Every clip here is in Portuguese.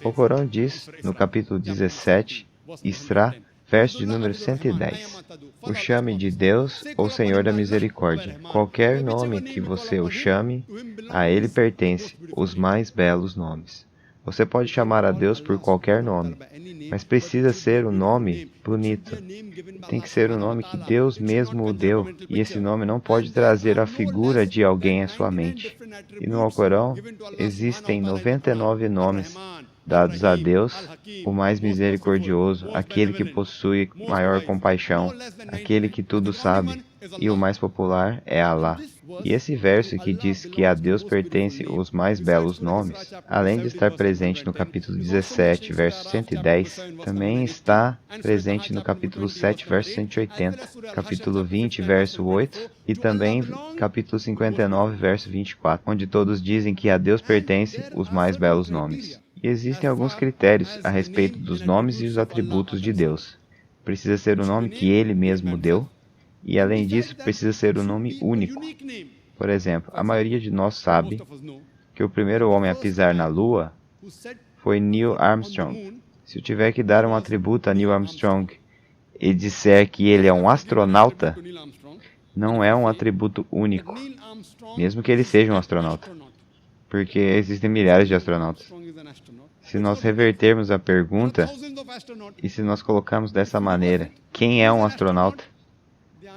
O Corão diz, no capítulo 17, Isra, verso de número 110, o chame de Deus ou Senhor da Misericórdia. Qualquer nome que você o chame, a ele pertence os mais belos nomes. Você pode chamar a Deus por qualquer nome, mas precisa ser um nome bonito. Tem que ser um nome que Deus mesmo o deu, e esse nome não pode trazer a figura de alguém à sua mente. E no Alcorão existem 99 nomes dados a Deus, o mais misericordioso, aquele que possui maior compaixão, aquele que tudo sabe, e o mais popular é Alá. E esse verso que diz que a Deus pertence os mais belos nomes, além de estar presente no capítulo 17, verso 110, também está presente no capítulo 7, verso 180, capítulo 20, verso 8, e também capítulo 59, verso 24, onde todos dizem que a Deus pertence os mais belos nomes. E existem alguns critérios a respeito dos nomes e os atributos de Deus. Precisa ser o nome que Ele mesmo deu, e além disso, precisa ser um nome único. Por exemplo, a maioria de nós sabe que o primeiro homem a pisar na Lua foi Neil Armstrong. Se eu tiver que dar um atributo a Neil Armstrong e disser que ele é um astronauta, não é um atributo único, mesmo que ele seja um astronauta, porque existem milhares de astronautas. Se nós revertermos a pergunta, e se nós colocarmos dessa maneira, quem é um astronauta?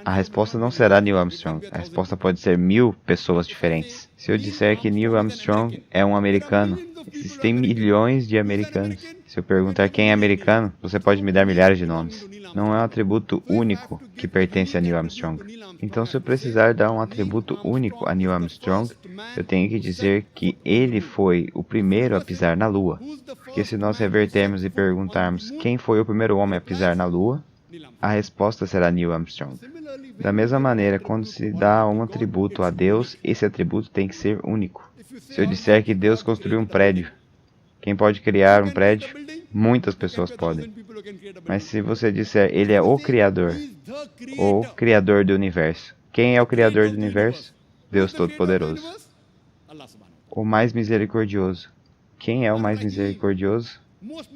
A resposta não será Neil Armstrong. A resposta pode ser 1000 pessoas diferentes. Se eu disser que Neil Armstrong é um americano, existem milhões de americanos. Se eu perguntar quem é americano, você pode me dar milhares de nomes. Não é um atributo único que pertence a Neil Armstrong. Então, se eu precisar dar um atributo único a Neil Armstrong, eu tenho que dizer que ele foi o primeiro a pisar na Lua. Porque se nós revertermos e perguntarmos quem foi o primeiro homem a pisar na Lua, a resposta será Neil Armstrong. Da mesma maneira, quando se dá um atributo a Deus, esse atributo tem que ser único. Se eu disser que Deus construiu um prédio, quem pode criar um prédio? Muitas pessoas podem. Mas se você disser Ele é o Criador, ou Criador do Universo, quem é o Criador do Universo? Deus Todo-Poderoso. O mais misericordioso. Quem é o mais misericordioso?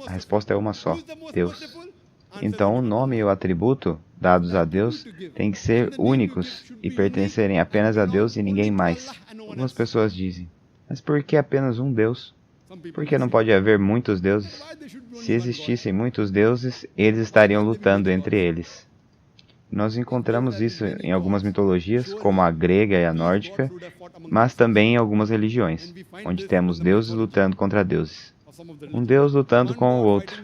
A resposta é uma só, Deus. Então, o nome e o atributo dados a Deus têm que ser únicos e pertencerem apenas a Deus e ninguém mais. Algumas pessoas dizem, mas por que apenas um Deus? Por que não pode haver muitos deuses? Se existissem muitos deuses, eles estariam lutando entre eles. Nós encontramos isso em algumas mitologias, como a grega e a nórdica, mas também em algumas religiões, onde temos deuses lutando contra deuses. Um Deus lutando com o outro.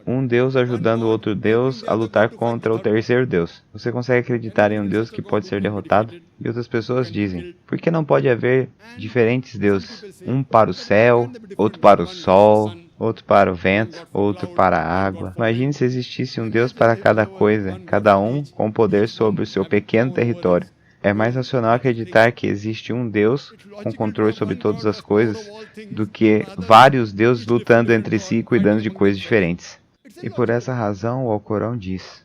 Um Deus ajudando o outro Deus a lutar contra o terceiro Deus. Você consegue acreditar em um Deus que pode ser derrotado? E outras pessoas dizem, por que não pode haver diferentes deuses? Um para o céu, outro para o sol, outro para o vento, outro para a água. Imagine se existisse um Deus para cada coisa, cada um com poder sobre o seu pequeno território. É mais racional acreditar que existe um Deus com controle sobre todas as coisas do que vários deuses lutando entre si e cuidando de coisas diferentes. E por essa razão o Alcorão diz,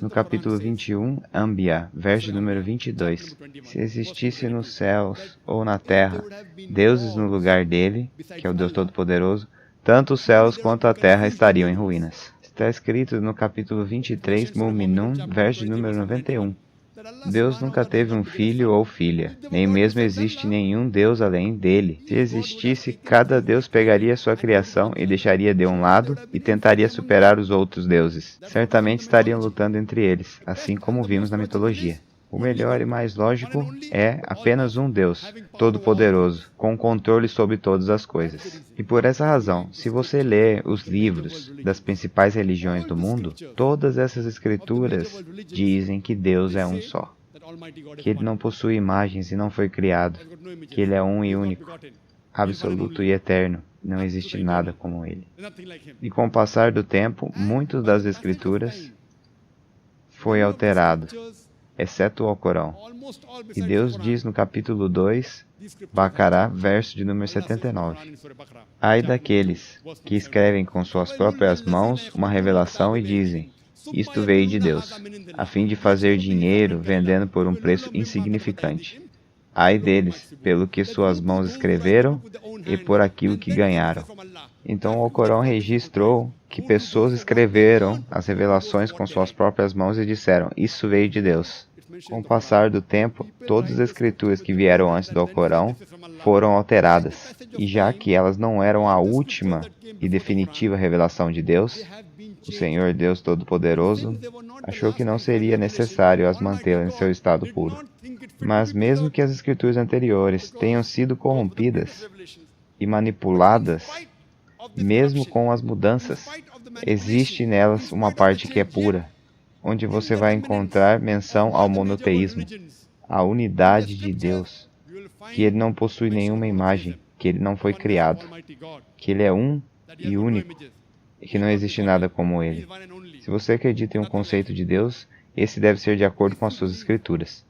no capítulo 21, Anbiya, verso número 22, se existisse nos céus ou na terra deuses no lugar dele, que é o Deus Todo-Poderoso, tanto os céus quanto a terra estariam em ruínas. Está escrito no capítulo 23, Mu'minun, verso número 91. Deus nunca teve um filho ou filha, nem mesmo existe nenhum Deus além dele. Se existisse, cada Deus pegaria sua criação e deixaria de um lado e tentaria superar os outros deuses. Certamente estariam lutando entre eles, assim como vimos na mitologia. O melhor e mais lógico é apenas um Deus, todo-poderoso, com controle sobre todas as coisas. E por essa razão, se você ler os livros das principais religiões do mundo, todas essas escrituras dizem que Deus é um só, que Ele não possui imagens e não foi criado, que Ele é um e único, absoluto e eterno, não existe nada como Ele. E com o passar do tempo, muitas das escrituras foi alterado, exceto o Alcorão. E Deus diz no capítulo 2, Bacará, verso de número 79. Ai daqueles que escrevem com suas próprias mãos uma revelação e dizem, isto veio de Deus, a fim de fazer dinheiro vendendo por um preço insignificante. Ai deles, pelo que suas mãos escreveram e por aquilo que ganharam. Então o Alcorão registrou que pessoas escreveram as revelações com suas próprias mãos e disseram, isso veio de Deus. Com o passar do tempo, todas as escrituras que vieram antes do Alcorão foram alteradas, e já que elas não eram a última e definitiva revelação de Deus, o Senhor Deus Todo-Poderoso achou que não seria necessário as mantê-las em seu estado puro. Mas mesmo que as escrituras anteriores tenham sido corrompidas e manipuladas, mesmo com as mudanças, existe nelas uma parte que é pura, onde você vai encontrar menção ao monoteísmo, à unidade de Deus, que Ele não possui nenhuma imagem, que Ele não foi criado, que Ele é um e único, e que não existe nada como Ele. Se você acredita em um conceito de Deus, esse deve ser de acordo com as suas escrituras.